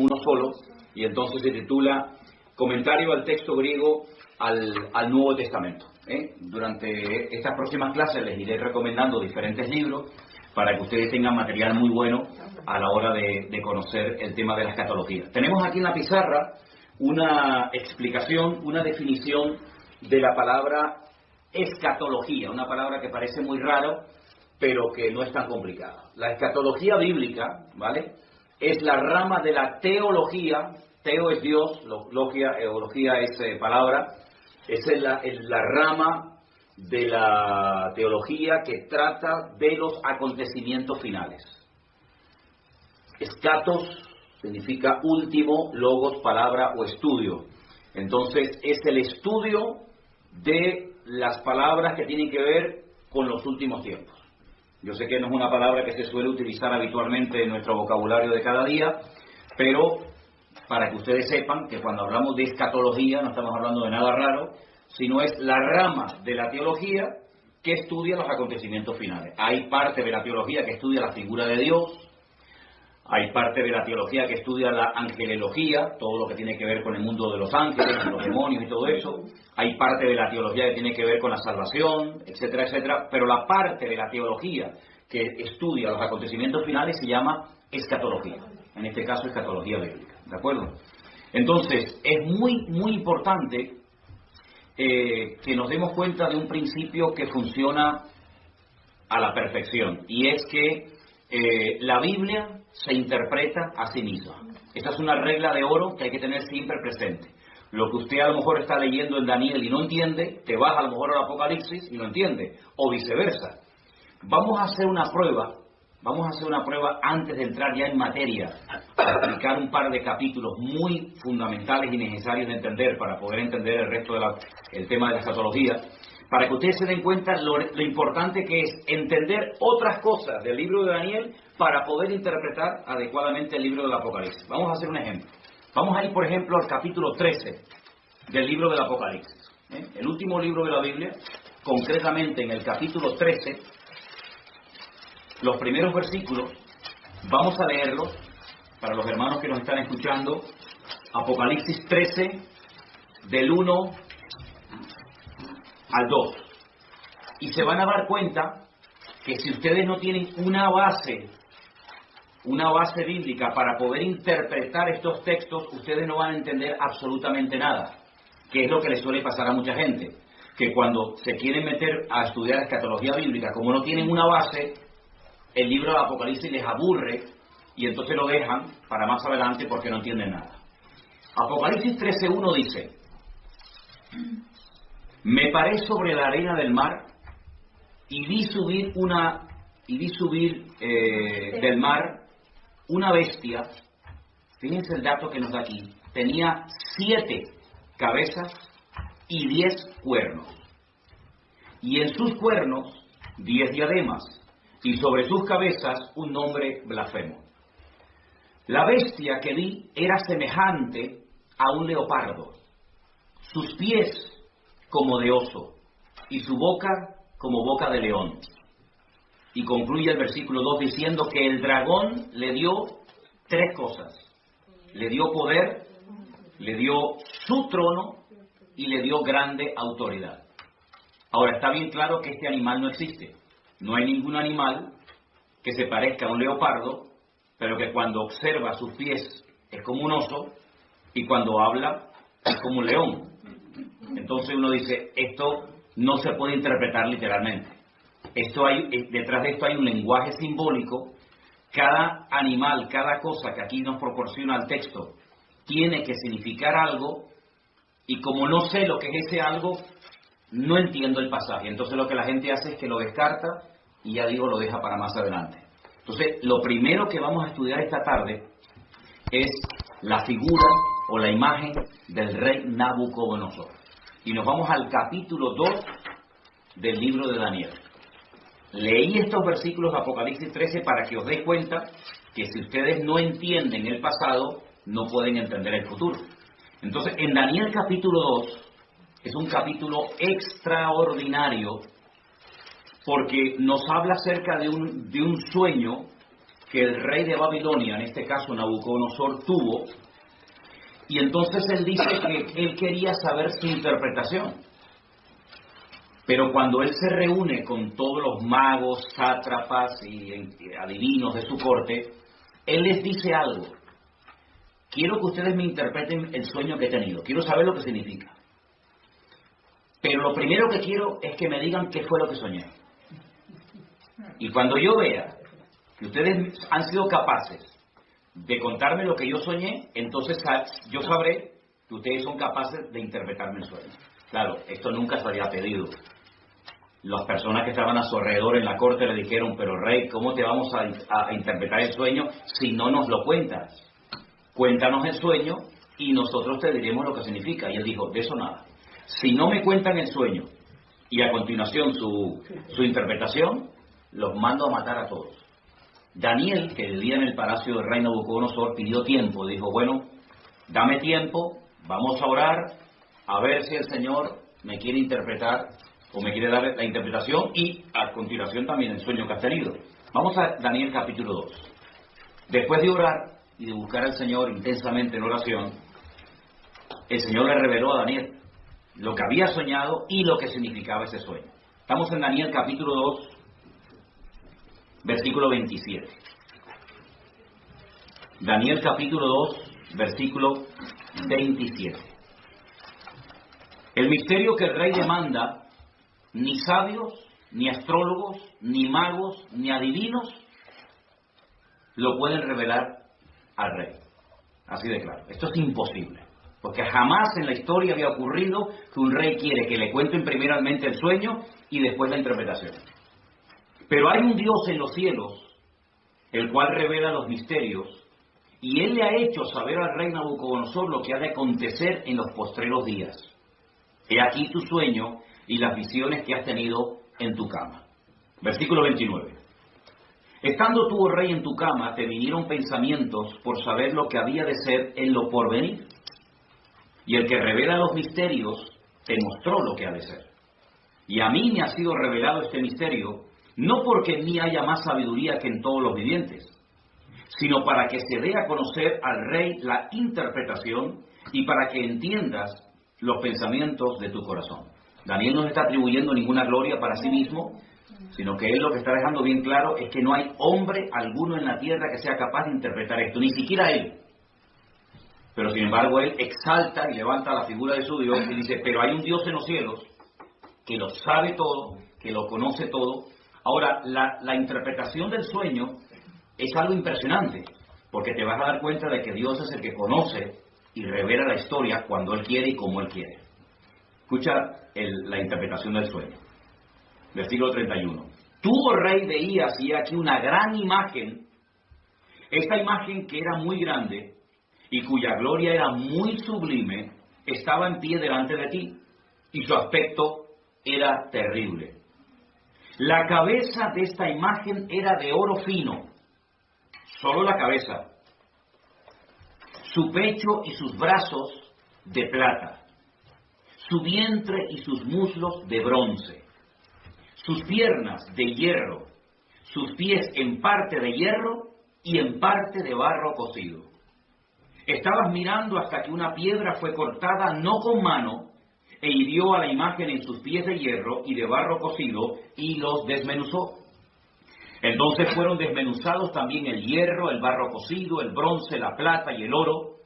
uno solo, y entonces se titula Comentario al texto griego al Nuevo Testamento. Durante estas próximas clases les iré recomendando diferentes libros para que ustedes tengan material muy bueno a la hora de conocer el tema de la escatología. Tenemos aquí en la pizarra una explicación, una definición de la palabra escatología, una palabra que parece muy raro, pero que no es tan complicada. La escatología bíblica, ¿vale?, es la rama de la teología. Teo es Dios, eología es palabra. Es la rama de la teología que trata de los acontecimientos finales. Escatos significa último, logos, palabra o estudio. Entonces es el estudio de las palabras que tienen que ver con los últimos tiempos. Yo sé que no es una palabra que se suele utilizar habitualmente en nuestro vocabulario de cada día, pero para que ustedes sepan que cuando hablamos de escatología no estamos hablando de nada raro, sino es la rama de la teología que estudia los acontecimientos finales. Hay parte de la teología que estudia la figura de Dios, hay parte de la teología que estudia la angelología, todo lo que tiene que ver con el mundo de los ángeles, los demonios y todo eso. Hay parte de la teología que tiene que ver con la salvación, etcétera, etcétera. Pero la parte de la teología que estudia los acontecimientos finales se llama escatología. En este caso, escatología bíblica. ¿De acuerdo? Entonces, es muy, muy importante que nos demos cuenta de un principio que funciona a la perfección. Y es que la Biblia se interpreta a sí misma. Esta es una regla de oro que hay que tener siempre presente. Lo que usted a lo mejor está leyendo en Daniel y no entiende, te vas a lo mejor al Apocalipsis y lo entiende, o viceversa. Vamos a hacer una prueba antes de entrar ya en materia, para explicar un par de capítulos muy fundamentales y necesarios de entender para poder entender el resto del tema de la escatología, para que ustedes se den cuenta lo importante que es entender otras cosas del libro de Daniel para poder interpretar adecuadamente el libro del Apocalipsis. Vamos a hacer un ejemplo. Vamos a ir, por ejemplo, al capítulo 13 del libro del Apocalipsis. El último libro de la Biblia, concretamente en el capítulo 13, los primeros versículos, vamos a leerlos para los hermanos que nos están escuchando. Apocalipsis 13, del 1 al 2. Y se van a dar cuenta que si ustedes no tienen una base bíblica para poder interpretar estos textos, ustedes no van a entender absolutamente nada, que es lo que les suele pasar a mucha gente, que cuando se quieren meter a estudiar escatología bíblica, como no tienen una base, el libro del Apocalipsis les aburre y entonces lo dejan para más adelante porque no entienden nada. Apocalipsis 13:1 dice: me paré sobre la arena del mar y vi subir del mar una bestia. Fíjense el dato que nos da aquí. Tenía 7 cabezas y 10 cuernos. Y en sus cuernos 10 diademas. Y sobre sus cabezas un nombre blasfemo. La bestia que vi era semejante a un leopardo. Sus pies como de oso. Y su boca como boca de león. Y concluye el versículo 2 diciendo que el dragón le dio 3 cosas. Le dio poder, le dio su trono y le dio grande autoridad. Ahora, está bien claro que este animal no existe. No hay ningún animal que se parezca a un leopardo, pero que cuando observa sus pies es como un oso y cuando habla es como un león. Entonces uno dice, esto no se puede interpretar literalmente. Detrás de esto hay un lenguaje simbólico. Cada animal, cada cosa que aquí nos proporciona el texto tiene que significar algo, y como no sé lo que es ese algo, no entiendo el pasaje. Entonces lo que la gente hace es que lo descarta y ya digo, lo deja para más adelante. Entonces lo primero que vamos a estudiar esta tarde es la figura o la imagen del rey Nabucodonosor. Y nos vamos al capítulo 2 del libro de Daniel. Leí estos versículos de Apocalipsis 13 para que os deis cuenta que si ustedes no entienden el pasado, no pueden entender el futuro. Entonces, en Daniel capítulo 2 es un capítulo extraordinario porque nos habla acerca de un sueño que el rey de Babilonia, en este caso Nabucodonosor, tuvo, y entonces él dice que él quería saber su interpretación. Pero cuando él se reúne con todos los magos, sátrapas y adivinos de su corte, él les dice algo. Quiero que ustedes me interpreten el sueño que he tenido. Quiero saber lo que significa. Pero lo primero que quiero es que me digan qué fue lo que soñé. Y cuando yo vea que ustedes han sido capaces de contarme lo que yo soñé, entonces yo sabré que ustedes son capaces de interpretarme el sueño. Claro, esto nunca se había pedido. Las personas que estaban a su alrededor en la corte le dijeron, pero rey, ¿cómo te vamos a interpretar el sueño si no nos lo cuentas? Cuéntanos el sueño y nosotros te diremos lo que significa. Y él dijo, de eso nada. Si no me cuentan el sueño y a continuación su interpretación, los mando a matar a todos. Daniel, que vivía en el palacio del rey Nabucodonosor, pidió tiempo. Dijo, bueno, dame tiempo, vamos a orar, a ver si el Señor me quiere interpretar o me quiere dar la interpretación y a continuación también el sueño que has tenido. Vamos a Daniel capítulo 2. Después de orar y de buscar al Señor intensamente en oración, el Señor le reveló a Daniel lo que había soñado y lo que significaba ese sueño. Estamos en Daniel capítulo 2, versículo 27. Daniel capítulo 2, versículo 27. El misterio que el rey demanda, ni sabios, ni astrólogos, ni magos, ni adivinos lo pueden revelar al rey. Así de claro. Esto es imposible. Porque jamás en la historia había ocurrido que un rey quiere que le cuenten primeramente el sueño y después la interpretación. Pero hay un Dios en los cielos, el cual revela los misterios, y él le ha hecho saber al rey Nabucodonosor lo que ha de acontecer en los postreros días. He aquí tu sueño y las visiones que has tenido en tu cama. Versículo 29. Estando tú, oh rey, en tu cama, te vinieron pensamientos por saber lo que había de ser en lo porvenir. Y el que revela los misterios te mostró lo que ha de ser. Y a mí me ha sido revelado este misterio, no porque en mí haya más sabiduría que en todos los vivientes, sino para que se dé a conocer al rey la interpretación y para que entiendas los pensamientos de tu corazón. Daniel no está atribuyendo ninguna gloria para sí mismo, sino que él lo que está dejando bien claro es que no hay hombre alguno en la tierra que sea capaz de interpretar esto, ni siquiera él. Pero sin embargo él exalta y levanta la figura de su Dios y dice, pero hay un Dios en los cielos que lo sabe todo, que lo conoce todo. Ahora, la interpretación del sueño es algo impresionante, porque te vas a dar cuenta de que Dios es el que conoce y revela la historia cuando Él quiere y como Él quiere. Escucha la interpretación del sueño. Versículo 31. Tú, oh rey, veías, y aquí una gran imagen, esta imagen que era muy grande y cuya gloria era muy sublime, estaba en pie delante de ti, y su aspecto era terrible. La cabeza de esta imagen era de oro fino, solo la cabeza, su pecho y sus brazos de plata, su vientre y sus muslos de bronce, sus piernas de hierro, sus pies en parte de hierro y en parte de barro cocido. Estabas mirando hasta que una piedra fue cortada no con mano e hirió a la imagen en sus pies de hierro y de barro cocido y los desmenuzó. Entonces fueron desmenuzados también el hierro, el barro cocido, el bronce, la plata y el oro,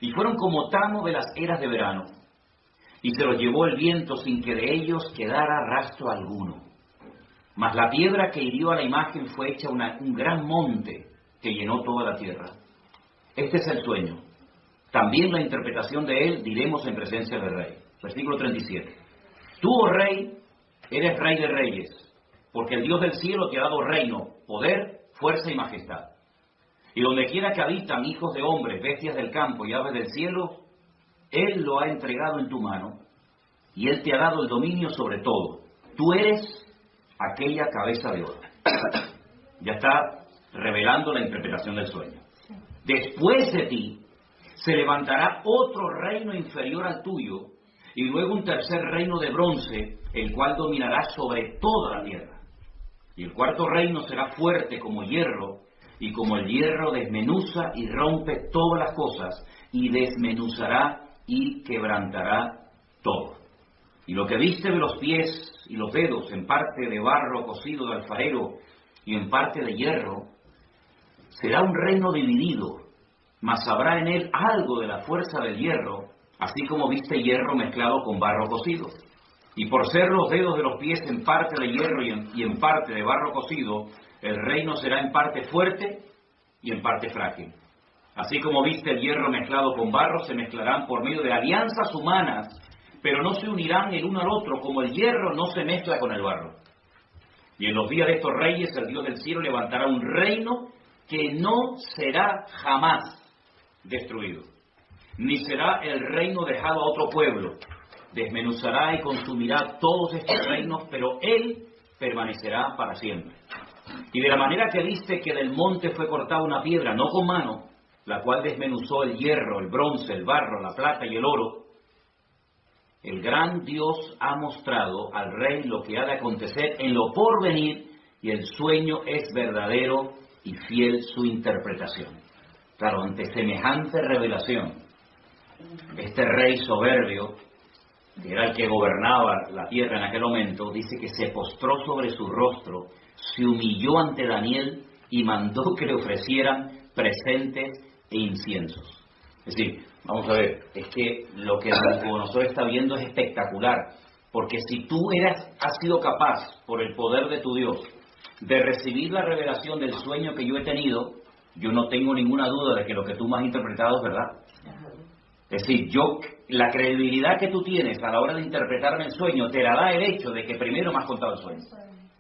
y fueron como tamo de las eras de verano. Y se los llevó el viento sin que de ellos quedara rastro alguno. Mas la piedra que hirió a la imagen fue hecha un gran monte que llenó toda la tierra. Este es el sueño. También la interpretación de él diremos en presencia del rey. Versículo 37. Tú, oh rey, eres rey de reyes, porque el Dios del cielo te ha dado reino, poder, fuerza y majestad. Y donde quiera que habitan hijos de hombres, bestias del campo y aves del cielo, Él lo ha entregado en tu mano, y Él te ha dado el dominio sobre todo. Tú eres aquella cabeza de oro. Ya está revelando la interpretación del sueño. Después de ti se levantará otro reino inferior al tuyo, y luego un tercer reino de bronce, el cual dominará sobre toda la tierra. Y el cuarto reino será fuerte como hierro, y como el hierro desmenuza y rompe todas las cosas, y desmenuzará y quebrantará todo. Y lo que viste de los pies y los dedos, en parte de barro cocido de alfarero y en parte de hierro, será un reino dividido, mas habrá en él algo de la fuerza del hierro, así como viste hierro mezclado con barro cocido. Y por ser los dedos de los pies en parte de hierro y en parte de barro cocido, el reino será en parte fuerte y en parte frágil. Así como viste el hierro mezclado con barro, se mezclarán por medio de alianzas humanas, pero no se unirán el uno al otro, como el hierro no se mezcla con el barro. Y en los días de estos reyes, el Dios del cielo levantará un reino que no será jamás destruido, ni será el reino dejado a otro pueblo. Desmenuzará y consumirá todos estos reinos, pero él permanecerá para siempre. Y de la manera que viste que del monte fue cortada una piedra, no con mano, la cual desmenuzó el hierro, el bronce, el barro, la plata y el oro, el gran Dios ha mostrado al rey lo que ha de acontecer en lo porvenir, y el sueño es verdadero y fiel su interpretación. Claro, ante semejante revelación, este rey soberbio, que era el que gobernaba la tierra en aquel momento, dice que se postró sobre su rostro, se humilló ante Daniel y mandó que le ofrecieran presentes e inciensos. Es decir, vamos a ver, es que lo que Nabucodonosor está viendo es espectacular, porque si tú has sido capaz, por el poder de tu Dios, de recibir la revelación del sueño que yo he tenido, yo no tengo ninguna duda de que lo que tú me has interpretado es verdad. Es decir, la credibilidad que tú tienes a la hora de interpretarme el sueño te la da el hecho de que primero me has contado el sueño.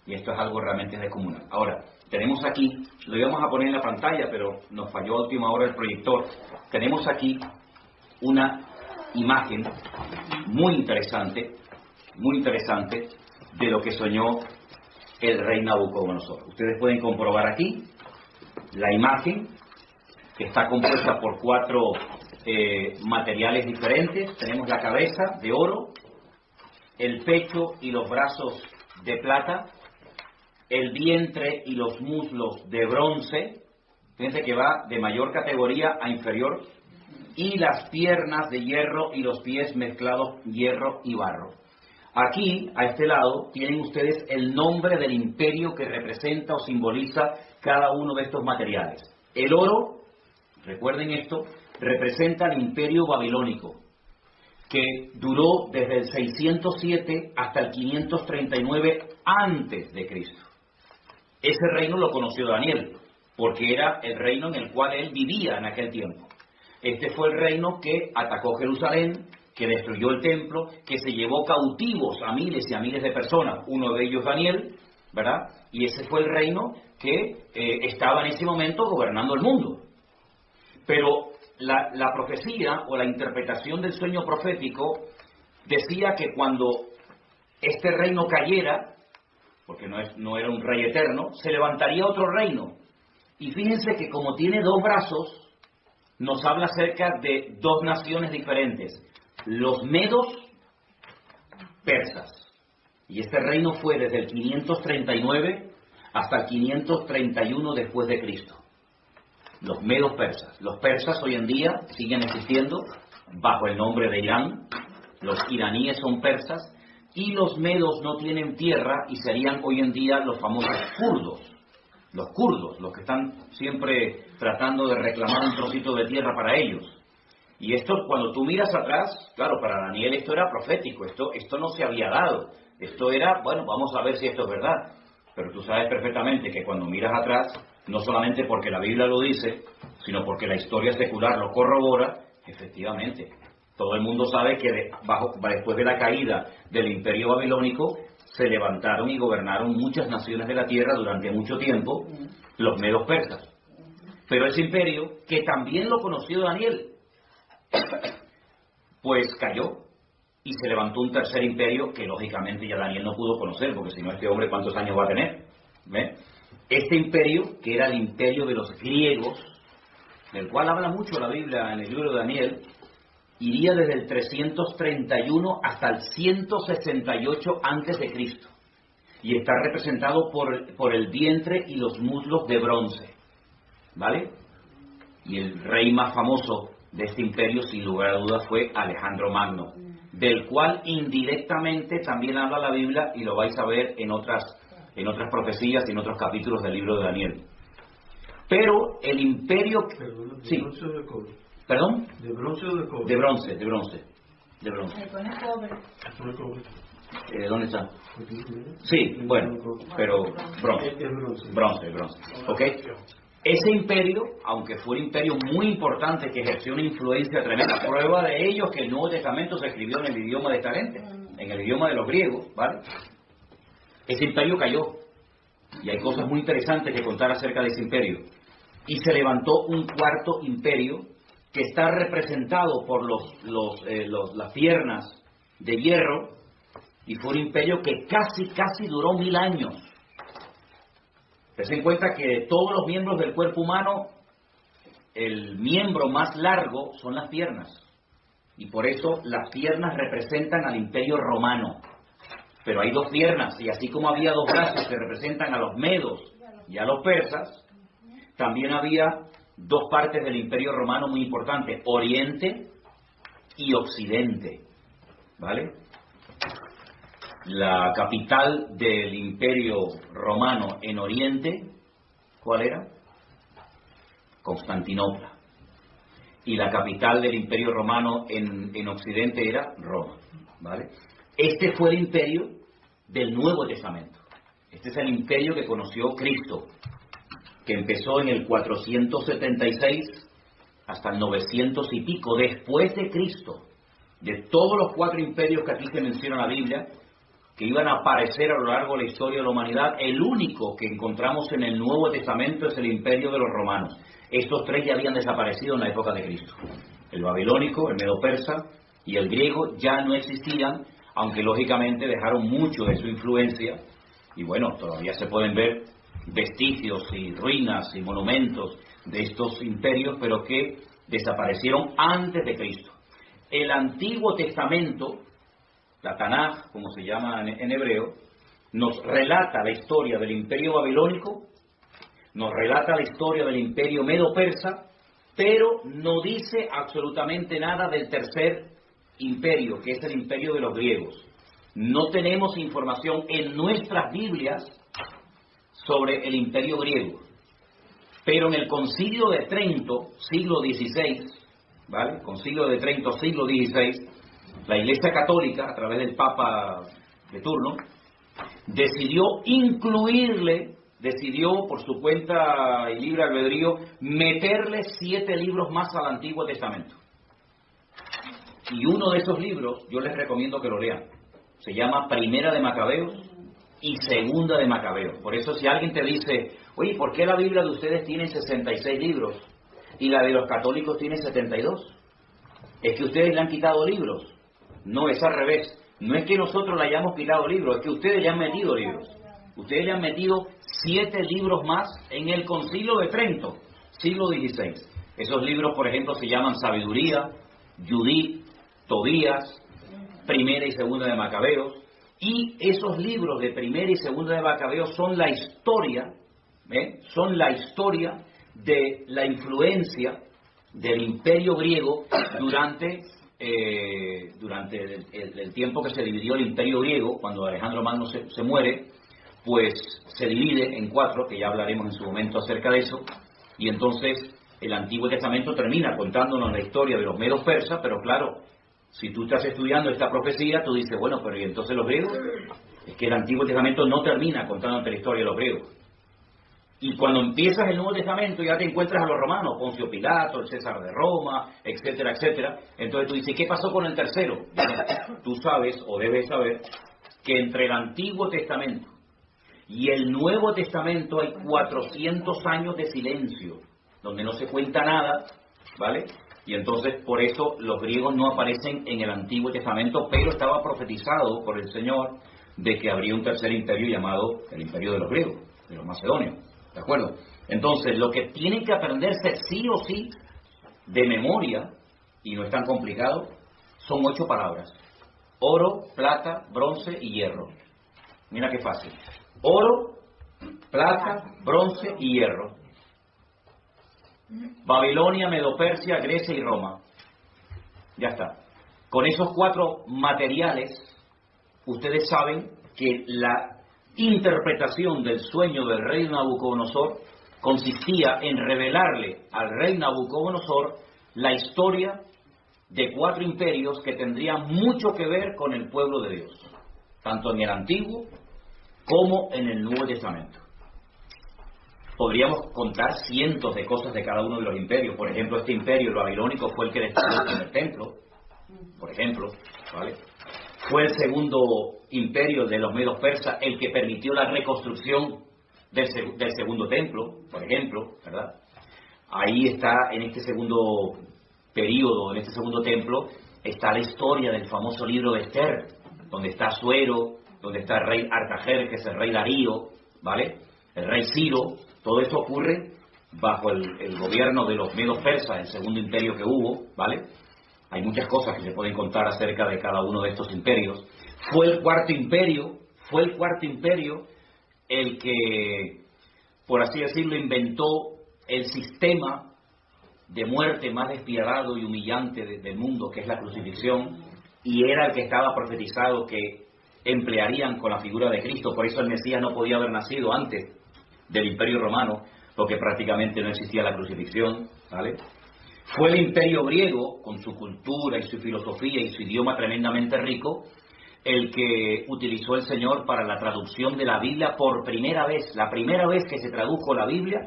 Y esto es algo realmente descomunal. Ahora, tenemos aquí, lo íbamos a poner en la pantalla, pero nos falló a última hora el proyector. Tenemos aquí una imagen muy interesante de lo que soñó el rey Nabucodonosor. Ustedes pueden comprobar aquí la imagen, que está compuesta por 4 materiales diferentes. Tenemos la cabeza de oro, el pecho y los brazos de plata, el vientre y los muslos de bronce, fíjense que va de mayor categoría a inferior, y las piernas de hierro y los pies mezclados hierro y barro. Aquí, a este lado, tienen ustedes el nombre del imperio que representa o simboliza cada uno de estos materiales. El oro, recuerden esto, representa el imperio babilónico, que duró desde el 607 hasta el 539 antes de Cristo. Ese reino lo conoció Daniel, porque era el reino en el cual él vivía en aquel tiempo. Este fue el reino que atacó Jerusalén, que destruyó el templo, que se llevó cautivos a miles y a miles de personas, uno de ellos Daniel, ¿verdad? Y ese fue el reino que estaba en ese momento gobernando el mundo. Pero la profecía o la interpretación del sueño profético decía que cuando este reino cayera, porque no era un rey eterno, se levantaría otro reino. Y fíjense que como tiene 2 brazos, nos habla acerca de 2 naciones diferentes, los medos persas. Y este reino fue desde el 539 hasta el 531 después de Cristo. Los medos persas. Los persas hoy en día siguen existiendo bajo el nombre de Irán. Los iraníes son persas. Y los medos no tienen tierra y serían hoy en día los famosos kurdos. Los kurdos, los que están siempre tratando de reclamar un trocito de tierra para ellos. Y esto, cuando tú miras atrás, claro, para Daniel esto era profético, esto no se había dado. Esto era, bueno, vamos a ver si esto es verdad. Pero tú sabes perfectamente que cuando miras atrás, no solamente porque la Biblia lo dice, sino porque la historia secular lo corrobora, efectivamente. Todo el mundo sabe que después de la caída del imperio babilónico, se levantaron y gobernaron muchas naciones de la tierra durante mucho tiempo, los medos persas. Pero ese imperio, que también lo conoció Daniel, pues cayó y se levantó un tercer imperio que lógicamente ya Daniel no pudo conocer, porque si no, este hombre ¿cuántos años va a tener? ¿Ve? Este imperio, que era el imperio de los griegos, del cual habla mucho la Biblia en el libro de Daniel, iría desde el 331 hasta el 168 antes de Cristo, y está representado por el vientre y los muslos de bronce. ¿vale? Y el rey más famoso de este imperio, sin lugar a dudas, fue Alejandro Magno, del cual indirectamente también habla la Biblia, y lo vais a ver en otras profecías y en otros capítulos del libro de Daniel. Pero el imperio... Perdón, ¿de sí. bronce o de cobre? ¿Perdón? ¿De bronce o de cobre? De bronce, de bronce. De bronce. De cobre. ¿Dónde está? Sí, bueno, pero bronce. Bronce, bronce. ¿Ok? Ese imperio, aunque fue un imperio muy importante que ejerció una influencia tremenda, prueba de ello que el Nuevo Testamento se escribió en el idioma de esta gente, en el idioma de los griegos, ¿vale? Ese imperio cayó, y hay cosas muy interesantes que contar acerca de ese imperio. Y se levantó un cuarto imperio que está representado por las piernas de hierro, y fue un imperio que casi duró 1000 años. Ten en cuenta que de todos los miembros del cuerpo humano, el miembro más largo son las piernas, y por eso las piernas representan al imperio romano. Pero hay dos piernas, y así como había dos brazos que representan a los medos y a los persas, también había dos partes del imperio romano muy importantes: Oriente y Occidente, ¿vale? La capital del imperio romano en Oriente, ¿cuál era? Constantinopla. Y la capital del imperio romano en Occidente era Roma, ¿vale? Este fue el imperio del Nuevo Testamento. Este es el imperio que conoció Cristo, que empezó en el 476 hasta el 900 y pico después de Cristo. De todos los 4 imperios que aquí se menciona en la Biblia, que iban a aparecer a lo largo de la historia de la humanidad, el único que encontramos en el Nuevo Testamento es el imperio de los romanos. Estos 3 ya habían desaparecido en la época de Cristo. El babilónico, el medo-persa y el griego ya no existían, aunque lógicamente dejaron mucho de su influencia, y bueno, todavía se pueden ver vestigios y ruinas y monumentos de estos imperios, pero que desaparecieron antes de Cristo. El Antiguo Testamento, la Tanaj, como se llama en hebreo, nos relata la historia del imperio babilónico, nos relata la historia del imperio medo-persa, pero no dice absolutamente nada del tercer imperio, que es el imperio de los griegos. No tenemos información en nuestras Biblias sobre el imperio griego, pero en el Concilio de Trento, siglo XVI, ¿vale? Concilio de Trento, siglo XVI, la Iglesia Católica, a través del Papa de turno, decidió por su cuenta y libre albedrío, meterle 7 libros más al Antiguo Testamento. Y uno de esos libros, yo les recomiendo que lo lean. Se llama Primera de Macabeos y Segunda de Macabeos. Por eso, si alguien te dice, oye, ¿por qué la Biblia de ustedes tiene 66 libros y la de los católicos tiene 72? ¿Es que ustedes le han quitado libros? No, es al revés. No es que nosotros le hayamos quitado libros, es que ustedes le han metido libros. Ustedes le han metido 7 libros más en el Concilio de Trento, siglo XVI. Esos libros, por ejemplo, se llaman Sabiduría, Judith, Tobías, Primera y Segunda de Macabeos. Y esos libros de Primera y Segunda de Macabeos son la historia, son la historia de la influencia del imperio griego durante el tiempo que se dividió el imperio griego. Cuando Alejandro Magno se muere, pues se divide en 4, que ya hablaremos en su momento acerca de eso, y entonces el Antiguo Testamento termina contándonos la historia de los medos persas, pero claro, si tú estás estudiando esta profecía, tú dices, bueno, pero ¿y entonces los griegos? Es que el Antiguo Testamento no termina contándote la historia de los griegos. Y cuando empiezas el Nuevo Testamento ya te encuentras a los romanos, Poncio Pilato, el César de Roma, etcétera, etcétera. Entonces tú dices, ¿qué pasó con el tercero? Bueno, tú sabes, o debes saber, que entre el Antiguo Testamento y el Nuevo Testamento hay 400 años de silencio, donde no se cuenta nada, ¿vale? Y entonces por eso los griegos no aparecen en el Antiguo Testamento, pero estaba profetizado por el Señor de que habría un tercer imperio llamado el imperio de los griegos, de los macedonios. ¿De acuerdo? Entonces, lo que tienen que aprenderse sí o sí de memoria, y no es tan complicado, son 8 palabras: oro, plata, bronce y hierro. Mira qué fácil. Oro, plata, bronce y hierro. Babilonia, Medo-Persia, Grecia y Roma. Ya está. Con esos 4 materiales, ustedes saben que la interpretación del sueño del rey Nabucodonosor consistía en revelarle al rey Nabucodonosor la historia de 4 imperios que tendrían mucho que ver con el pueblo de Dios, tanto en el Antiguo como en el Nuevo Testamento. Podríamos contar cientos de cosas de cada uno de los imperios. Por ejemplo, este imperio, el babilónico, fue el que destruyó el primer templo, por ejemplo, ¿vale? Fue el segundo imperio de los medos persas el que permitió la reconstrucción del segundo templo, por ejemplo, ¿verdad? Ahí está, en este segundo período, en este segundo templo, está la historia del famoso libro de Esther, donde está Asuero, donde está el rey Artajer, que es el rey Darío, ¿vale? El rey Ciro. Todo esto ocurre bajo el gobierno de los medos persas, el segundo imperio que hubo, ¿vale? Hay muchas cosas que se pueden contar acerca de cada uno de estos imperios. Fue el cuarto imperio el que, por así decirlo, inventó el sistema de muerte más despiadado y humillante del mundo, que es la crucifixión, y era el que estaba profetizado que emplearían con la figura de Cristo. Por eso el Mesías no podía haber nacido antes del Imperio Romano, porque prácticamente no existía la crucifixión, ¿vale? Fue el Imperio griego, con su cultura y su filosofía y su idioma tremendamente rico, el que utilizó el Señor para la traducción de la Biblia por primera vez. La primera vez que se tradujo la Biblia,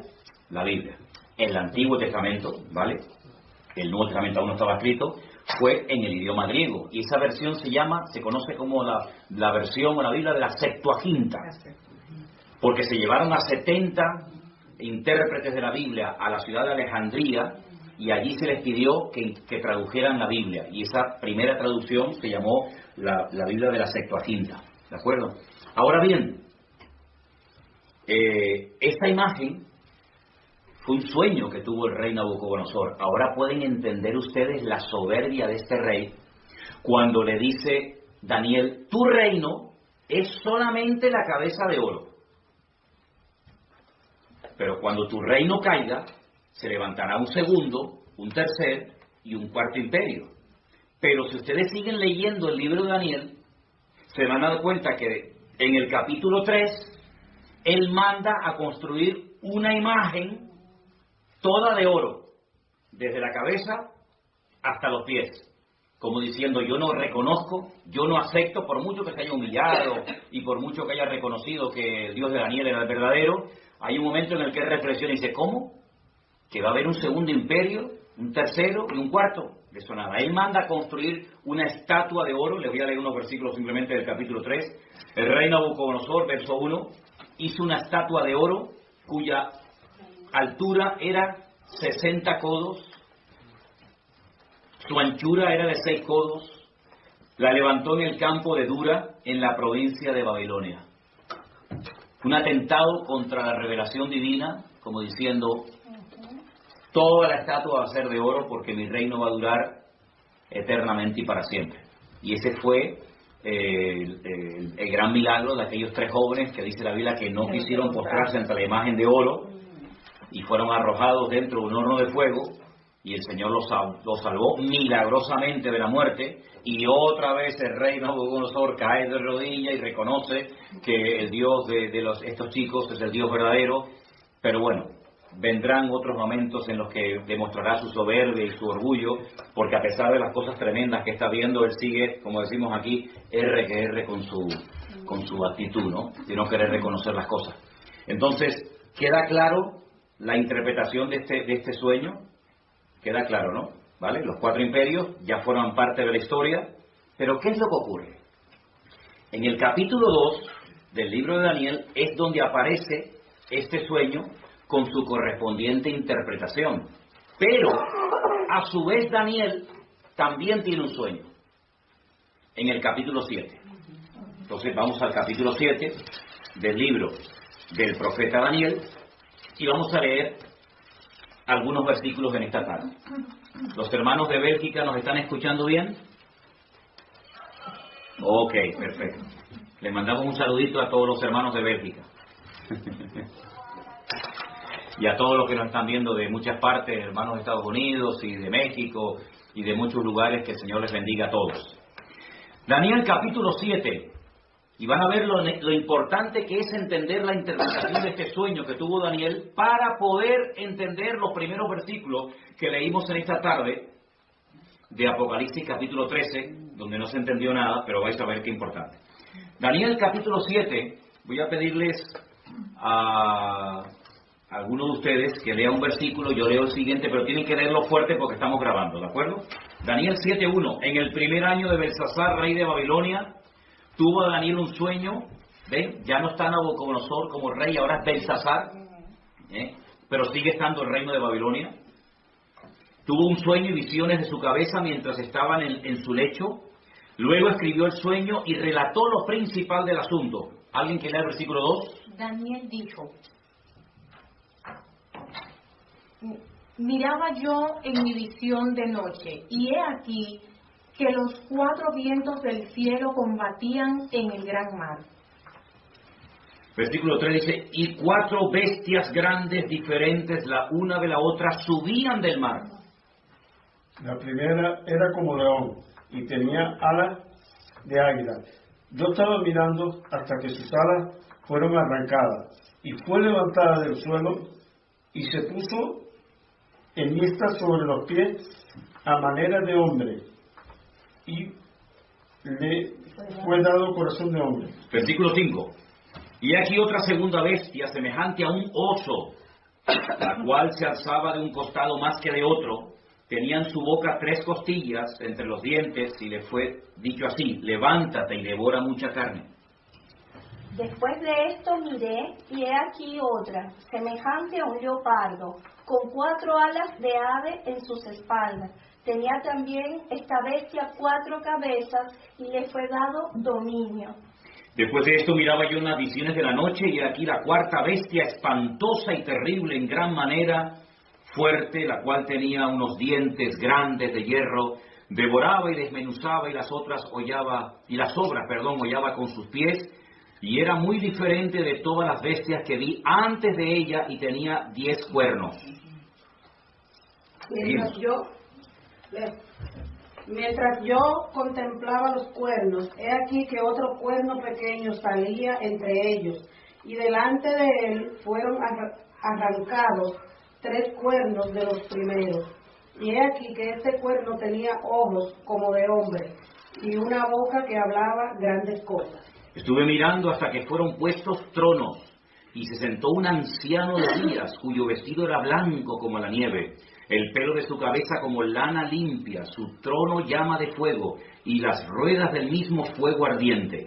el Antiguo Testamento, ¿vale? El Nuevo Testamento aún no estaba escrito, fue en el idioma griego. Y esa versión se conoce como la versión o la Biblia de la Septuaginta, porque se llevaron a 70 intérpretes de la Biblia a la ciudad de Alejandría y allí se les pidió que tradujeran la Biblia, y esa primera traducción se llamó la Biblia de la Septuaginta, ¿de acuerdo? Ahora bien, esta imagen fue un sueño que tuvo el rey Nabucodonosor. Ahora pueden entender ustedes la soberbia de este rey cuando le dice Daniel: tu reino es solamente la cabeza de oro, pero cuando tu reino caiga, se levantará un segundo, un tercer y un cuarto imperio. Pero si ustedes siguen leyendo el libro de Daniel, se van a dar cuenta que en el capítulo 3, él manda a construir una imagen toda de oro, desde la cabeza hasta los pies, como diciendo: yo no reconozco, yo no acepto, por mucho que se haya humillado y por mucho que haya reconocido que el Dios de Daniel era el verdadero. Hay un momento en el que él reflexiona y dice: ¿cómo? ¿Que va a haber un segundo imperio, un tercero y un cuarto? De eso nada. Él manda a construir una estatua de oro. Les voy a leer unos versículos simplemente del capítulo 3. El rey Nabucodonosor, verso 1, hizo una estatua de oro cuya altura era 60 codos, su anchura era de 6 codos, la levantó en el campo de Dura, en la provincia de Babilonia. Un atentado contra la revelación divina, como diciendo: toda la estatua va a ser de oro porque mi reino va a durar eternamente y para siempre. Y ese fue el gran milagro de aquellos 3 jóvenes que dice la Biblia que no quisieron postrarse ante la imagen de oro y fueron arrojados dentro de un horno de fuego, y el Señor los salvó milagrosamente de la muerte. Y otra vez el rey Nabucodonosor cae de rodillas y reconoce que el Dios de estos chicos es el Dios verdadero. Pero bueno, vendrán otros momentos en los que demostrará su soberbia y su orgullo, porque a pesar de las cosas tremendas que está viendo, él sigue, como decimos aquí, R con su actitud, ¿no? De no querer reconocer las cosas. Entonces, queda claro la interpretación de este sueño, queda claro, ¿no? ¿Vale? Los 4 imperios ya forman parte de la historia, pero ¿qué es lo que ocurre? En el capítulo 2 del libro de Daniel es donde aparece este sueño con su correspondiente interpretación. Pero, a su vez, Daniel también tiene un sueño, en el capítulo 7. Entonces vamos al capítulo 7 del libro del profeta Daniel y vamos a leer algunos versículos en esta tarde. ¿Los hermanos de Bélgica nos están escuchando bien? Ok, perfecto. Les mandamos un saludito a todos los hermanos de Bélgica. y a todos los que nos están viendo de muchas partes, hermanos de Estados Unidos y de México y de muchos lugares, que el Señor les bendiga a todos. Daniel capítulo 7, y van a ver lo importante que es entender la interpretación de este sueño que tuvo Daniel para poder entender los primeros versículos que leímos en esta tarde de Apocalipsis capítulo 13, donde no se entendió nada, pero vais a ver qué importante. Daniel capítulo 7, voy a pedirles a algunos de ustedes que lea un versículo, yo leo el siguiente, pero tienen que leerlo fuerte porque estamos grabando, ¿de acuerdo? Daniel 7:1. En el primer año de Belsasar, rey de Babilonia, tuvo Daniel un sueño. ¿Ven? Ya no está Nabucodonosor como rey, ahora es Belsasar, pero sigue estando el reino de Babilonia. Tuvo un sueño y visiones de su cabeza mientras estaban en su lecho. Luego escribió el sueño y relató lo principal del asunto. ¿Alguien que lea el versículo 2? Daniel dijo: miraba yo en mi visión de noche, y he aquí que los 4 vientos del cielo combatían en el gran mar. Versículo 3 dice: y 4 bestias grandes, diferentes la una de la otra, subían del mar. La primera era como león y tenía alas de águila. Yo estaba mirando hasta que sus alas fueron arrancadas, y fue levantada del suelo y se puso en lista sobre los pies a manera de hombre, y le fue dado corazón de hombre. Versículo 5. Y aquí otra segunda bestia, semejante a un oso, la cual se alzaba de un costado más que de otro. Tenía en su boca 3 costillas entre los dientes, y le fue dicho así: levántate y devora mucha carne. Después de esto miré, y he aquí otra, semejante a un leopardo, con 4 alas de ave en sus espaldas. Tenía también esta bestia 4 cabezas, y le fue dado dominio. Después de esto miraba yo unas visiones de la noche, y aquí la 4ª bestia, espantosa y terrible en gran manera, fuerte, la cual tenía unos dientes grandes de hierro, devoraba y desmenuzaba, y las obras hollaba con sus pies, y era muy diferente de todas las bestias que vi antes de ella, y tenía 10 cuernos. Mientras yo contemplaba los cuernos, he aquí que otro cuerno pequeño salía entre ellos, y delante de él fueron arrancados 3 cuernos de los primeros. Y he aquí que este cuerno tenía ojos como de hombre, y una boca que hablaba grandes cosas. Estuve mirando hasta que fueron puestos tronos, y se sentó un anciano de días, cuyo vestido era blanco como la nieve, el pelo de su cabeza como lana limpia, su trono llama de fuego, y las ruedas del mismo fuego ardiente.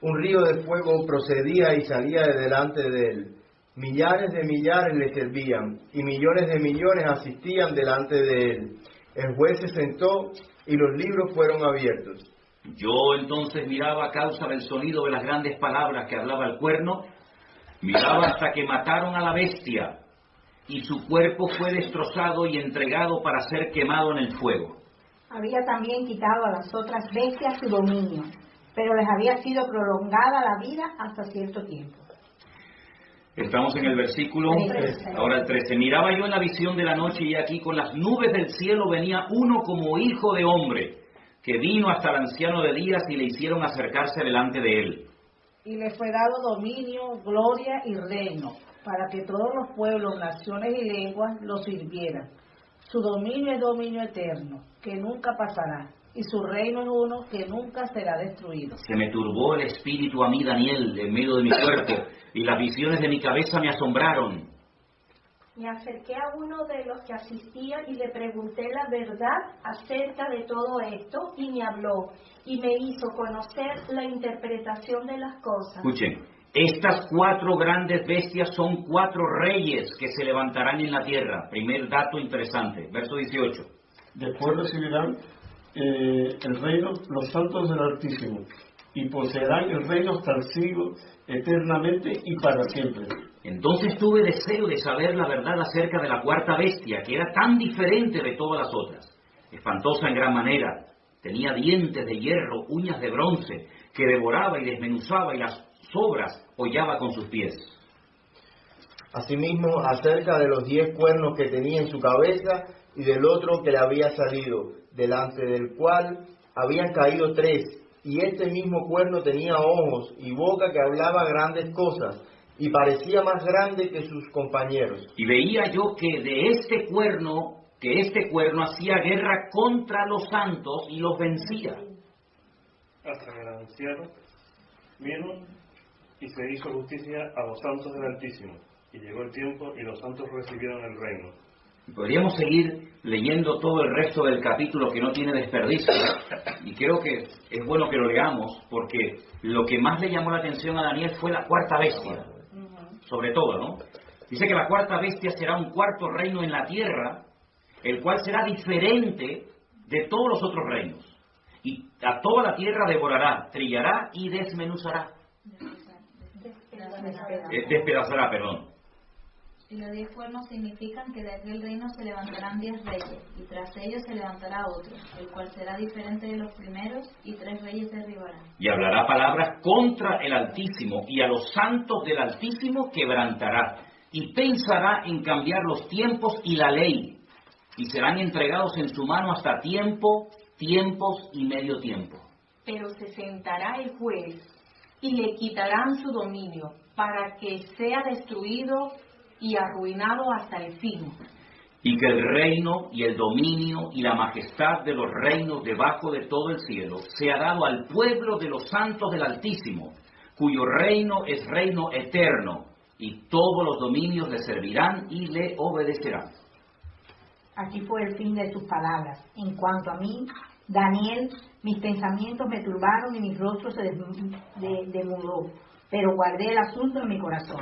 Un río de fuego procedía y salía de delante de él. Millares de millares le servían, y millones de millones asistían delante de él. El juez se sentó, y los libros fueron abiertos. Yo entonces miraba a causa del sonido de las grandes palabras que hablaba el cuerno, miraba hasta que mataron a la bestia, y su cuerpo fue destrozado y entregado para ser quemado en el fuego. Había también quitado a las otras bestias su dominio, pero les había sido prolongada la vida hasta cierto tiempo. Estamos en el versículo, ahora el 13. Miraba yo en la visión de la noche, y aquí con las nubes del cielo venía uno como hijo de hombre, que vino hasta el anciano de días, y le hicieron acercarse delante de él. Y le fue dado dominio, gloria y reino, para que todos los pueblos, naciones y lenguas lo sirvieran. Su dominio es dominio eterno, que nunca pasará, y su reino es uno que nunca será destruido. Se me turbó el espíritu a mí, Daniel, en medio de mi cuerpo, y las visiones de mi cabeza me asombraron. Me acerqué a uno de los que asistían y le pregunté la verdad acerca de todo esto, y me habló, y me hizo conocer la interpretación de las cosas. Escuchen, estas 4 grandes bestias son 4 reyes que se levantarán en la tierra. Primer dato interesante, verso 18. Después recibirán el reino los santos del Altísimo, y poseerán el reino hasta el siglo, eternamente y para siempre. Entonces tuve deseo de saber la verdad acerca de la 4ª bestia, que era tan diferente de todas las otras, espantosa en gran manera, tenía dientes de hierro, uñas de bronce, que devoraba y desmenuzaba, y las sobras hollaba con sus pies. Asimismo, acerca de los 10 cuernos que tenía en su cabeza y del otro que le había salido, delante del cual habían caído 3, y este mismo cuerno tenía ojos y boca que hablaba grandes cosas, y parecía más grande que sus compañeros. Y veía yo que este cuerno hacía guerra contra los santos y los vencía. Hasta que el anciano vino y se hizo justicia a los santos del Altísimo, y llegó el tiempo y los santos recibieron el reino. Podríamos seguir leyendo todo el resto del capítulo, que no tiene desperdicio, y creo que es bueno que lo leamos, porque lo que más le llamó la atención a Daniel fue la cuarta bestia, sobre todo, ¿no? Dice que la cuarta bestia será un cuarto reino en la tierra, el cual será diferente de todos los otros reinos, y a toda la tierra devorará, trillará y desmenuzará. Despedazará, perdón. Y los 10 cuernos significan que de aquel reino se levantarán 10 reyes, y tras ellos se levantará otro, el cual será diferente de los primeros, y 3 reyes derribarán. Y hablará palabras contra el Altísimo, y a los santos del Altísimo quebrantará, y pensará en cambiar los tiempos y la ley, y serán entregados en su mano hasta tiempos y medio tiempo. Pero se sentará el juez, y le quitarán su dominio, para que sea destruido y arruinado hasta el fin. Y que el reino y el dominio y la majestad de los reinos debajo de todo el cielo sea dado al pueblo de los santos del Altísimo, cuyo reino es reino eterno, y todos los dominios le servirán y le obedecerán. Aquí fue el fin de sus palabras. En cuanto a mí, Daniel, mis pensamientos me turbaron y mi rostro se demudó, pero guardé el asunto en mi corazón.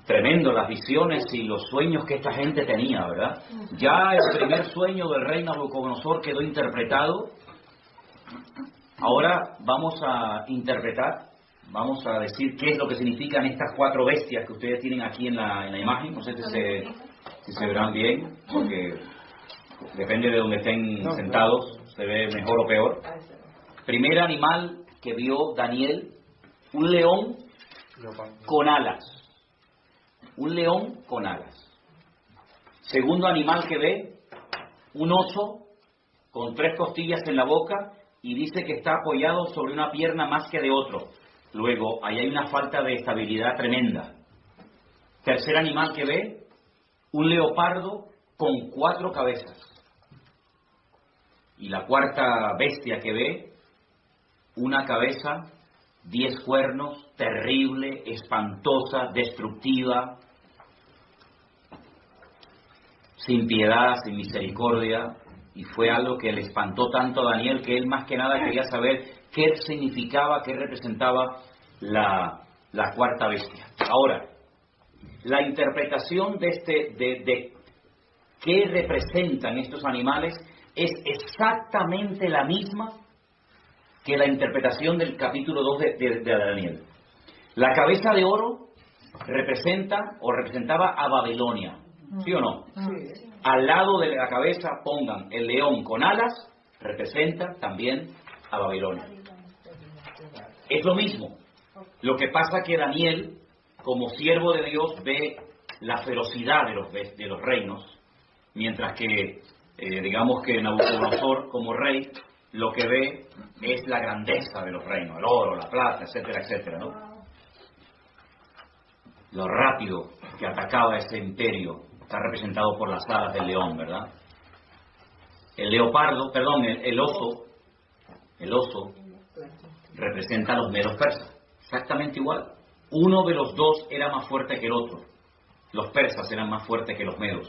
Tremendo las visiones y los sueños que esta gente tenía, ¿verdad? Ya el primer sueño del rey Nabucodonosor quedó interpretado. Ahora vamos a interpretar, vamos a decir qué es lo que significan estas 4 bestias que ustedes tienen aquí en la imagen. No sé si se verán bien, porque depende de donde estén sentados, se ve mejor o peor. Primer animal que vio Daniel, un león con alas. Un león con alas. Segundo animal que ve, un oso con 3 costillas en la boca, y dice que está apoyado sobre una pierna más que de otro. Luego, ahí hay una falta de estabilidad tremenda. Tercer animal que ve, un leopardo con 4 cabezas. Y la cuarta bestia que ve, una cabeza, 10 cuernos, terrible, espantosa, destructiva, sin piedad, sin misericordia, y fue algo que le espantó tanto a Daniel que él más que nada quería saber qué significaba, qué representaba la cuarta bestia. Ahora, la interpretación de qué representan estos animales es exactamente la misma que la interpretación del capítulo 2 de Daniel. La cabeza de oro representaba a Babilonia, ¿sí o no? Sí. Al lado de la cabeza pongan el león con alas, representa también a Babilonia. Es lo mismo. Lo que pasa que Daniel, como siervo de Dios, ve la ferocidad de los reinos, mientras que, digamos que Nabucodonosor, como rey, lo que ve es la grandeza de los reinos, el oro, la plata, etcétera, etcétera, ¿no? Lo rápido que atacaba ese imperio está representado por las alas del león, ¿verdad? El oso representa a los medos persas, exactamente igual. Uno de los dos era más fuerte que el otro. Los persas eran más fuertes que los medos,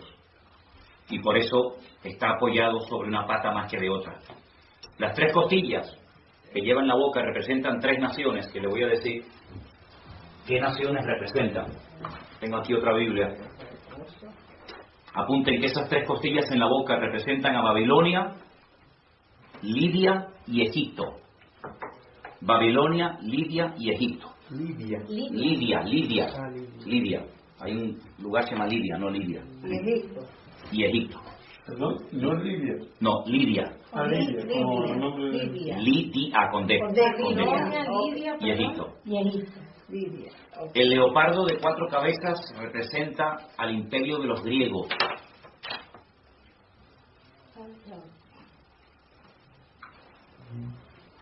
y por eso está apoyado sobre una pata más que de otra. Las 3 costillas que lleva en la boca representan 3 naciones, que le voy a decir qué naciones representan. Tengo aquí otra Biblia. Apunten que esas 3 costillas en la boca representan a Babilonia, Lidia y Egipto. Babilonia, Lidia y Egipto. Lidia. Hay un lugar que se llama Lidia, no Lidia. Y Egipto. ¿Perdón? ¿No es Libia? No, Lidia. Lidia. Lidia, con D. Babilonia, Lidia, Y Egipto. Lidia. El leopardo de 4 cabezas representa al imperio de los griegos.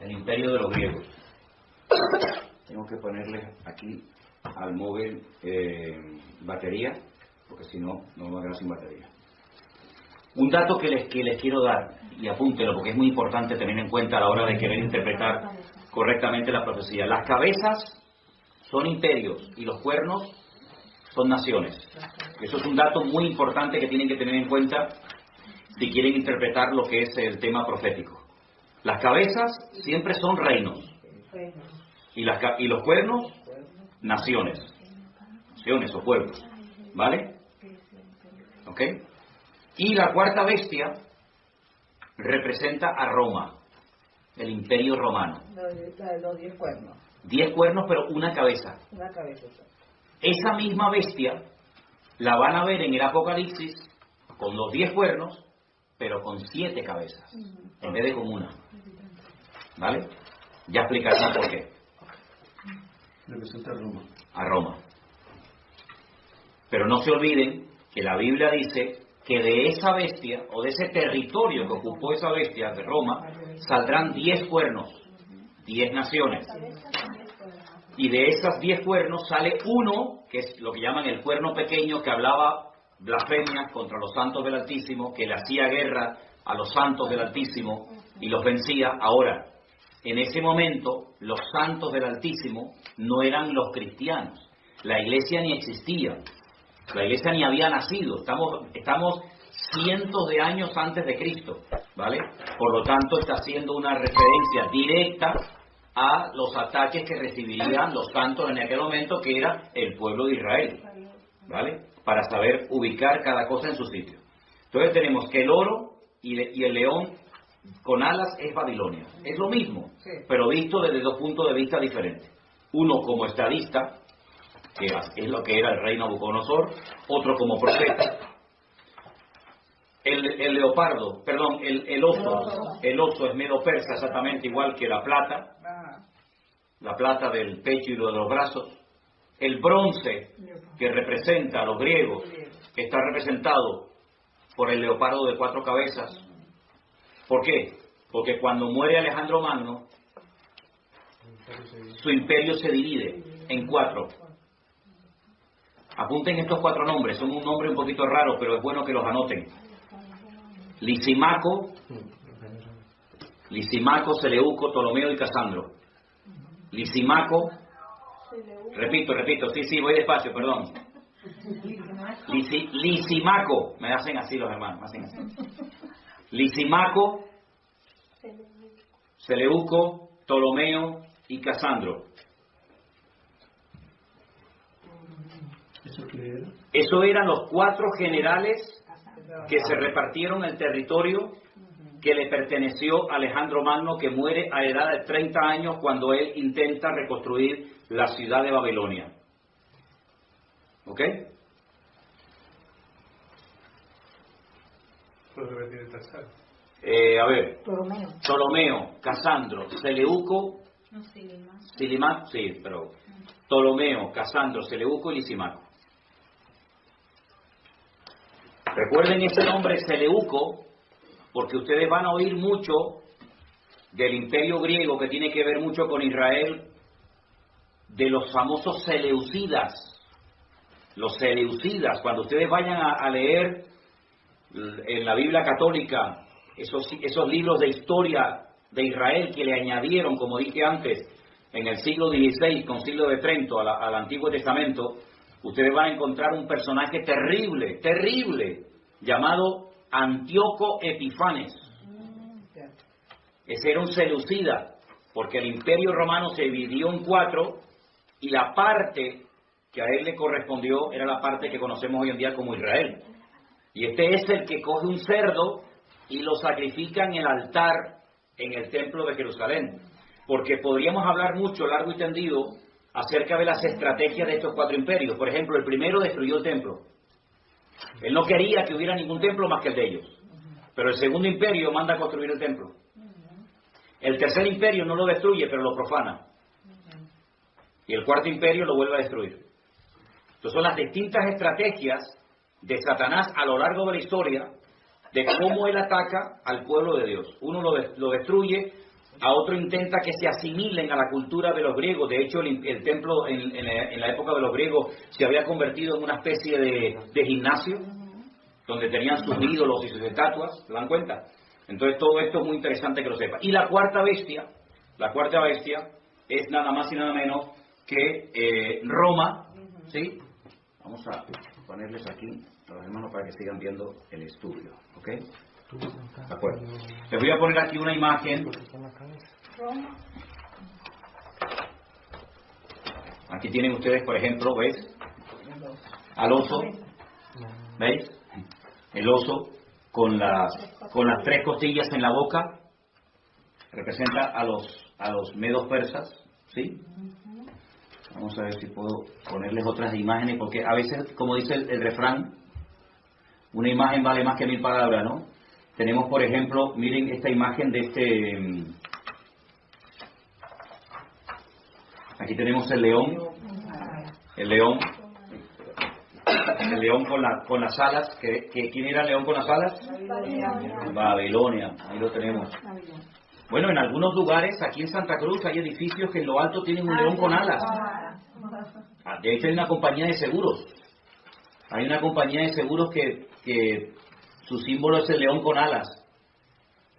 El imperio de los griegos. Tengo que ponerle aquí al móvil batería, porque si no, no me va a quedar sin batería. Un dato que les quiero dar, y apúntelo porque es muy importante tener en cuenta a la hora de querer interpretar correctamente la profecía. Las cabezas son imperios y los cuernos son naciones. Eso es un dato muy importante que tienen que tener en cuenta si quieren interpretar lo que es el tema profético. Las cabezas siempre son reinos y los cuernos naciones o pueblos, ¿vale? ¿Ok? Y la cuarta bestia representa a Roma, el imperio romano. La de los 10 cuernos. 10 cuernos, pero una cabeza. Una cabeza. Esa misma bestia la van a ver en el Apocalipsis con los 10 cuernos, pero con 7 cabezas, en vez de con una. ¿Vale? Ya explicaré por qué. Representa a Roma. A Roma. Pero no se olviden que la Biblia dice que de esa bestia, o de ese territorio que ocupó esa bestia de Roma, saldrán 10 cuernos, 10 naciones. Y de esas 10 cuernos sale uno, que es lo que llaman el cuerno pequeño, que hablaba blasfemias contra los santos del Altísimo, que le hacía guerra a los santos del Altísimo y los vencía. Ahora, en ese momento, los santos del Altísimo no eran los cristianos. La iglesia ni existía. La iglesia ni había nacido. Estamos cientos de años antes de Cristo, ¿vale? Por lo tanto, está haciendo una referencia directa a los ataques que recibirían los santos en aquel momento, que era el pueblo de Israel, ¿vale? Para saber ubicar cada cosa en su sitio. Entonces tenemos que el oro y el león con alas es Babilonia. Es lo mismo, pero visto desde 2 puntos de vista diferentes. Uno como estadista, que es lo que era el rey Nabucodonosor, otro como profeta. El leopardo, perdón, el oso es medo-persa, exactamente igual que la plata del pecho y lo de los brazos. El bronce, que representa a los griegos, está representado por el leopardo de 4 cabezas. ¿Por qué? Porque cuando muere Alejandro Magno, su imperio se divide en 4. Apunten estos 4 nombres, son un nombre un poquito raro, pero es bueno que los anoten. Lisimaco, Seleuco, Ptolomeo y Casandro. Lisimaco, repito, sí, voy despacio, perdón. Lisimaco, me hacen así los hermanos, me hacen así. Lisimaco, Seleuco, Ptolomeo y Casandro. Eso eran los 4 generales que se repartieron el territorio que le perteneció a Alejandro Magno, que muere a la edad de 30 años cuando él intenta reconstruir la ciudad de Babilonia. ¿Ok? ¿Puedo repetir el tercero? A ver. Ptolomeo, Casandro, Seleuco, Silimaco, sí, pero Ptolomeo, Casandro, Seleuco y Lisimaco. Recuerden ese nombre Seleuco, porque ustedes van a oír mucho del imperio griego, que tiene que ver mucho con Israel, de los famosos seleucidas. Los seleucidas, cuando ustedes vayan a leer en la Biblia católica esos libros de historia de Israel que le añadieron, como dije antes, en el siglo XVI, Concilio de Trento, al Antiguo Testamento, ustedes van a encontrar un personaje terrible, llamado Antíoco Epifanes. Ese era un seleucida, porque el imperio romano se dividió en 4 y la parte que a él le correspondió era la parte que conocemos hoy en día como Israel. Y este es el que coge un cerdo y lo sacrifica en el altar en el templo de Jerusalén. Porque podríamos hablar mucho, largo y tendido, acerca de las estrategias de estos 4 imperios. Por ejemplo, el primero destruyó el templo. Él no quería que hubiera ningún templo más que el de ellos. Pero el segundo imperio manda a construir el templo. El tercer imperio no lo destruye, pero lo profana. y el cuarto imperio lo vuelve a destruir. Entonces son las distintas estrategias de Satanás a lo largo de la historia de cómo él ataca al pueblo de Dios. Uno lo destruye, a otro intenta que se asimilen a la cultura de los griegos. De hecho, el templo en la época de los griegos se había convertido en una especie de gimnasio, donde tenían sus ídolos y sus estatuas, ¿se dan cuenta? Entonces todo esto es muy interesante que lo sepa. Y la cuarta bestia es nada más y nada menos que Roma, ¿sí? Vamos a ponerles aquí a los hermanos para que sigan viendo el estudio, ¿ok? De acuerdo. Les voy a poner aquí una imagen. Aquí tienen ustedes, por ejemplo, ¿ves? Al oso, ¿veis? El oso con las 3 costillas en la boca representa a los medos persas, ¿sí? Vamos a ver si puedo ponerles otras imágenes, porque a veces, como dice el refrán, una imagen vale más que 1000 palabras, ¿no? Tenemos, por ejemplo, miren esta imagen de aquí tenemos el león con las alas. ¿Quién era el león con las alas? Babilonia, ahí lo tenemos. Bueno, en algunos lugares, aquí en Santa Cruz, hay edificios que en lo alto tienen un león con alas. De hecho, hay una compañía de seguros. Hay una compañía de seguros que su símbolo es el león con alas.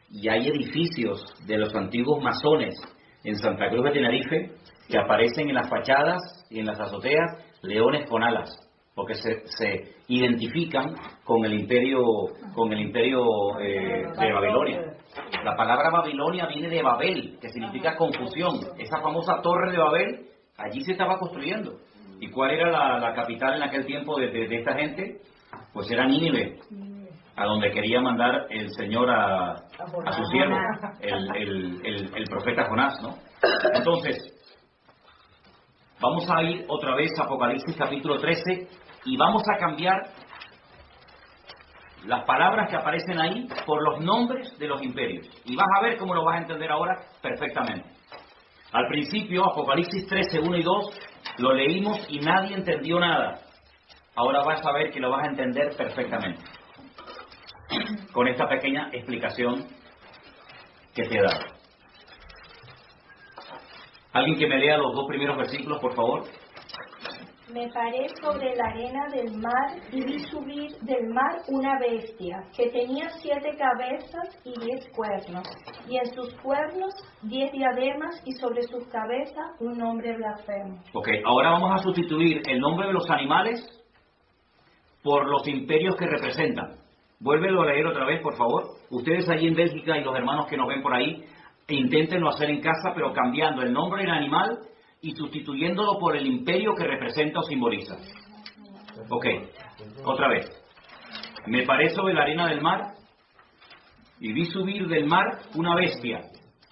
Y hay edificios de los antiguos masones en Santa Cruz de Tenerife que aparecen en las fachadas y en las azoteas leones con alas, porque se identifican con el imperio de Babilonia. La palabra Babilonia viene de Babel, que significa confusión. Esa famosa torre de Babel, allí se estaba construyendo. ¿Y cuál era la capital en aquel tiempo de esta gente? Pues era Nínive, a donde quería mandar el Señor a su siervo, el profeta Jonás, ¿no? Entonces, vamos a ir otra vez a Apocalipsis capítulo 13 y vamos a cambiar las palabras que aparecen ahí por los nombres de los imperios. Y vas a ver cómo lo vas a entender ahora perfectamente. Al principio, Apocalipsis 13, 1 y 2, lo leímos y nadie entendió nada. Ahora vas a ver que lo vas a entender perfectamente con esta pequeña explicación que te he dado. ¿Alguien que me lea los 2 primeros versículos, por favor? Me paré sobre la arena del mar y vi subir del mar una bestia que tenía 7 cabezas y 10 cuernos, y en sus cuernos 10 diademas y sobre sus cabezas un nombre blasfemo. Ok, ahora vamos a sustituir el nombre de los animales por los imperios que representan. Vuélvelo a leer otra vez, por favor. Ustedes allí en Bélgica y los hermanos que nos ven por ahí, inténtenlo hacer en casa, pero cambiando el nombre del animal y sustituyéndolo por el imperio que representa o simboliza. Ok, otra vez. Me paré sobre la arena del mar y vi subir del mar una bestia.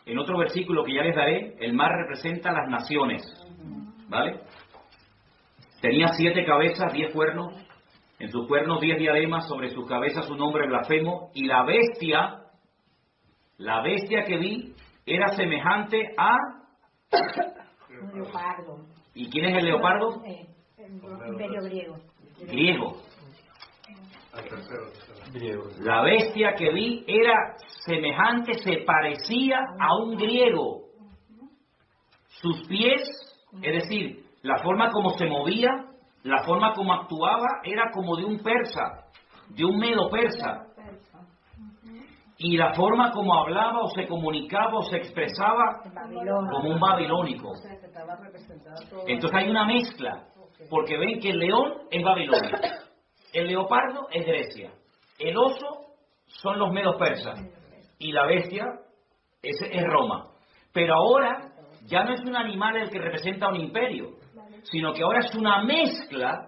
En otro versículo que ya les daré, el mar representa las naciones, ¿vale? Tenía 7 cabezas, 10 cuernos, en sus cuernos 10 diademas, sobre sus cabezas un nombre blasfemo, y la bestia que vi era semejante a... Un leopardo. ¿Y quién es el leopardo? El imperio griego. Griego. La bestia que vi era semejante, se parecía a un griego. Sus pies, es decir, la forma como se movía, la forma como actuaba, era como de un persa, de un medo persa. Y la forma como hablaba o se comunicaba o se expresaba como un babilónico. Entonces hay una mezcla, porque ven que el león es Babilonia, el leopardo es Grecia, el oso son los medos persas y la bestia es Roma. Pero ahora ya no es un animal el que representa un imperio, sino que ahora es una mezcla,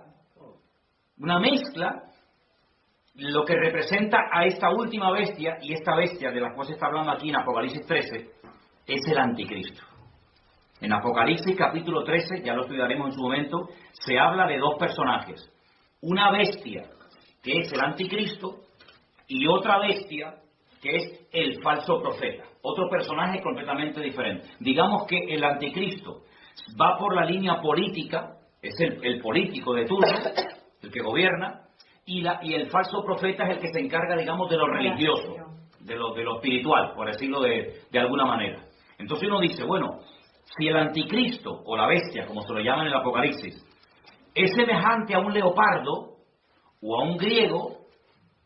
lo que representa a esta última bestia, y esta bestia de la cual se está hablando aquí en Apocalipsis 13 es el anticristo. En Apocalipsis capítulo 13, ya lo estudiaremos en su momento, se habla de 2 personajes. Una bestia, que es el anticristo, y otra bestia, que es el falso profeta. Otro personaje completamente diferente. Digamos que el anticristo va por la línea política, es el político de turno, el que gobierna, y el falso profeta es el que se encarga, digamos, de lo religioso, de lo espiritual, por decirlo de alguna manera. Entonces uno dice, bueno, si el anticristo, o la bestia, como se lo llama en el Apocalipsis, es semejante a un leopardo o a un griego,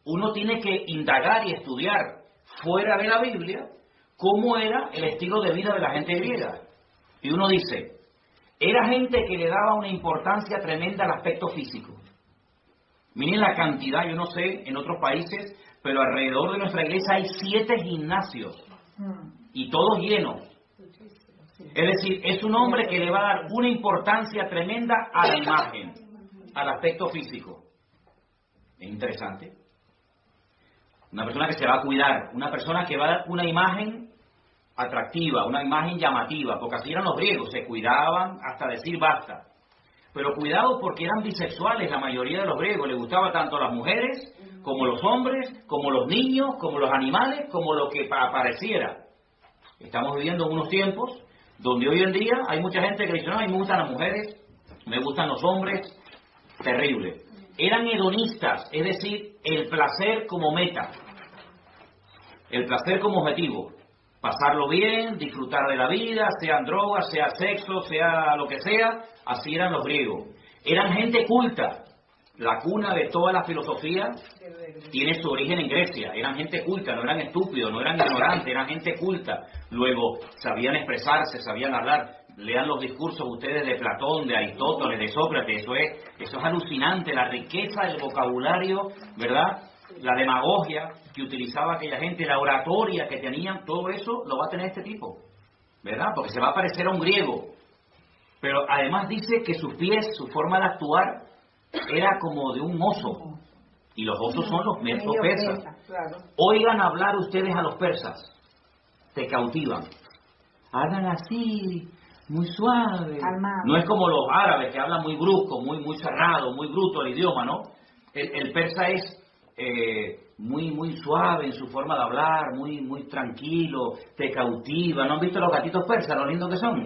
uno tiene que indagar y estudiar fuera de la Biblia cómo era el estilo de vida de la gente griega. Y uno dice, era gente que le daba una importancia tremenda al aspecto físico. Miren la cantidad, yo no sé en otros países, pero alrededor de nuestra iglesia hay 7 gimnasios y todos llenos. Es decir, es un hombre que le va a dar una importancia tremenda a la imagen, al aspecto físico. Es interesante. Una persona que se va a cuidar, una persona que va a dar una imagen atractiva, una imagen llamativa, porque así eran los griegos, se cuidaban hasta decir basta. Pero cuidado porque eran bisexuales la mayoría de los griegos, les gustaba tanto las mujeres, como los hombres, como los niños, como los animales, como lo que apareciera. Estamos viviendo unos tiempos donde hoy en día hay mucha gente que dice, no, a mí me gustan las mujeres, me gustan los hombres, terrible. Eran hedonistas, es decir, el placer como meta, el placer como objetivo, pasarlo bien, disfrutar de la vida, sean drogas, sea sexo, sea lo que sea, así eran los griegos. Eran gente culta, la cuna de toda la filosofía tiene su origen en Grecia, eran gente culta, no eran estúpidos, no eran ignorantes, eran gente culta. Luego, sabían expresarse, sabían hablar. Lean los discursos ustedes de Platón, de Aristóteles, de Sócrates, eso es alucinante, la riqueza del vocabulario, ¿verdad? La demagogia que utilizaba aquella gente, la oratoria que tenían, todo eso lo va a tener este tipo, ¿verdad? Porque se va a parecer a un griego. Pero además dice que sus pies, su forma de actuar, era como de un oso. Y los osos son los persas. Oigan hablar ustedes a los persas, te cautivan. Hablan así, muy suave. No es como los árabes que hablan muy brusco, muy cerrado, muy bruto el idioma, ¿no? El persa es muy suave en su forma de hablar, muy tranquilo, te cautiva. ¿No han visto los gatitos persas, lo lindos que son?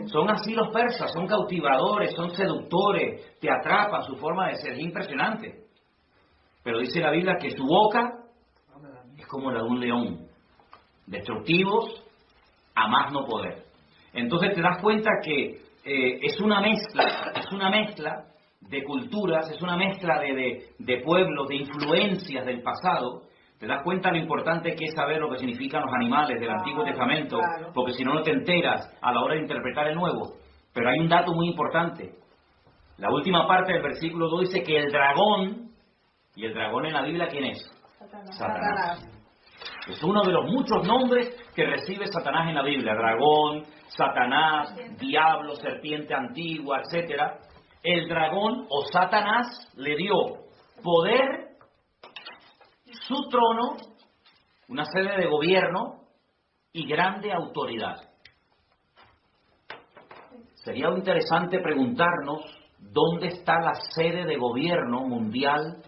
Son así los persas, son cautivadores, son seductores, te atrapan, su forma de ser es impresionante. Pero dice la Biblia que su boca es como la de un león, destructivos a más no poder. Entonces te das cuenta que es una mezcla de culturas, es una mezcla de pueblos, de influencias del pasado. Te das cuenta lo importante que es saber lo que significan los animales del Antiguo Testamento, porque si no, no te enteras a la hora de interpretar el Nuevo. Pero hay un dato muy importante. La última parte del versículo 2 dice que el dragón, y el dragón en la Biblia, ¿quién es? Satanás. Es uno de los muchos nombres que recibe Satanás en la Biblia. Dragón, Satanás, diablo, serpiente antigua, etcétera. El dragón o Satanás le dio poder, su trono, una sede de gobierno y grande autoridad. Sería interesante preguntarnos dónde está la sede de gobierno mundial,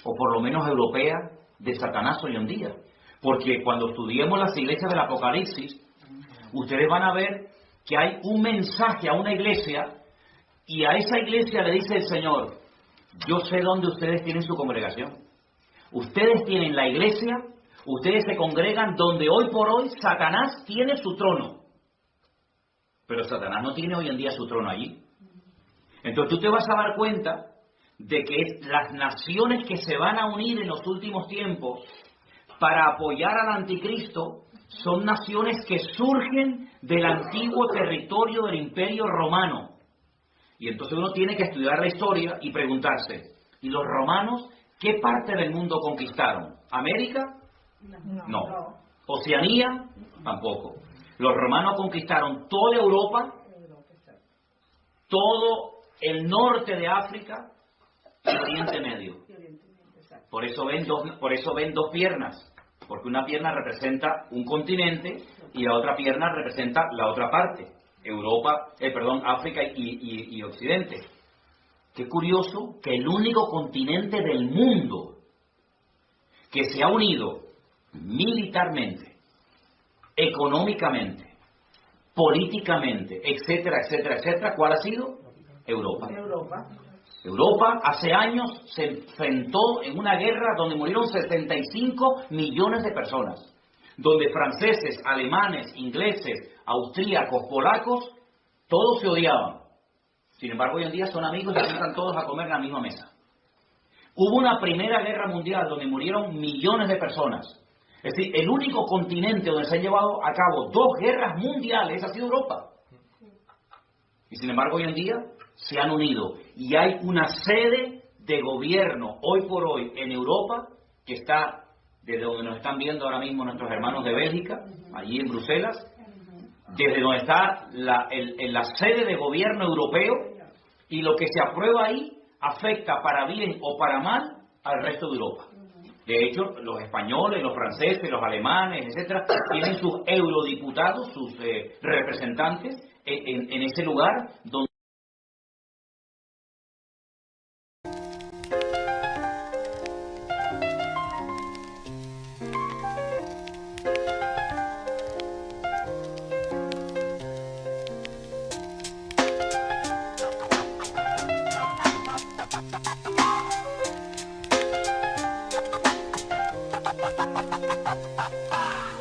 o por lo menos europea, de Satanás hoy en día. Porque cuando estudiemos las iglesias del Apocalipsis, ustedes van a ver que hay un mensaje a una iglesia, y a esa iglesia le dice el Señor, yo sé dónde ustedes tienen su congregación. Ustedes tienen la iglesia, ustedes se congregan donde hoy por hoy Satanás tiene su trono. Pero Satanás no tiene hoy en día su trono allí. Entonces tú te vas a dar cuenta de que las naciones que se van a unir en los últimos tiempos para apoyar al anticristo son naciones que surgen del antiguo territorio del Imperio Romano. Y entonces uno tiene que estudiar la historia y preguntarse, ¿y los romanos qué parte del mundo conquistaron? ¿América? No. ¿Oceanía? Tampoco. Los romanos conquistaron toda Europa, todo el norte de África y Oriente Medio. Por eso ven dos piernas, porque una pierna representa un continente y la otra pierna representa la otra parte, África y Occidente. Qué curioso que el único continente del mundo que se ha unido militarmente, económicamente, políticamente, etcétera, etcétera, etcétera, ¿cuál ha sido? Europa. Europa hace años se enfrentó en una guerra donde murieron 65 millones de personas, donde franceses, alemanes, ingleses, austríacos, polacos, todos se odiaban. Sin embargo, hoy en día son amigos y se sientan todos a comer en la misma mesa. Hubo una primera guerra mundial donde murieron millones de personas. Es decir, el único continente donde se han llevado a cabo 2 guerras mundiales ha sido Europa. Y sin embargo, hoy en día se han unido y hay una sede de gobierno hoy por hoy en Europa que está desde donde nos están viendo ahora mismo nuestros hermanos de Bélgica, allí en Bruselas, desde donde está la sede de gobierno europeo, y lo que se aprueba ahí afecta para bien o para mal al resto de Europa. De hecho, los españoles, los franceses, los alemanes, etcétera, tienen sus eurodiputados, sus representantes en ese lugar donde Ah!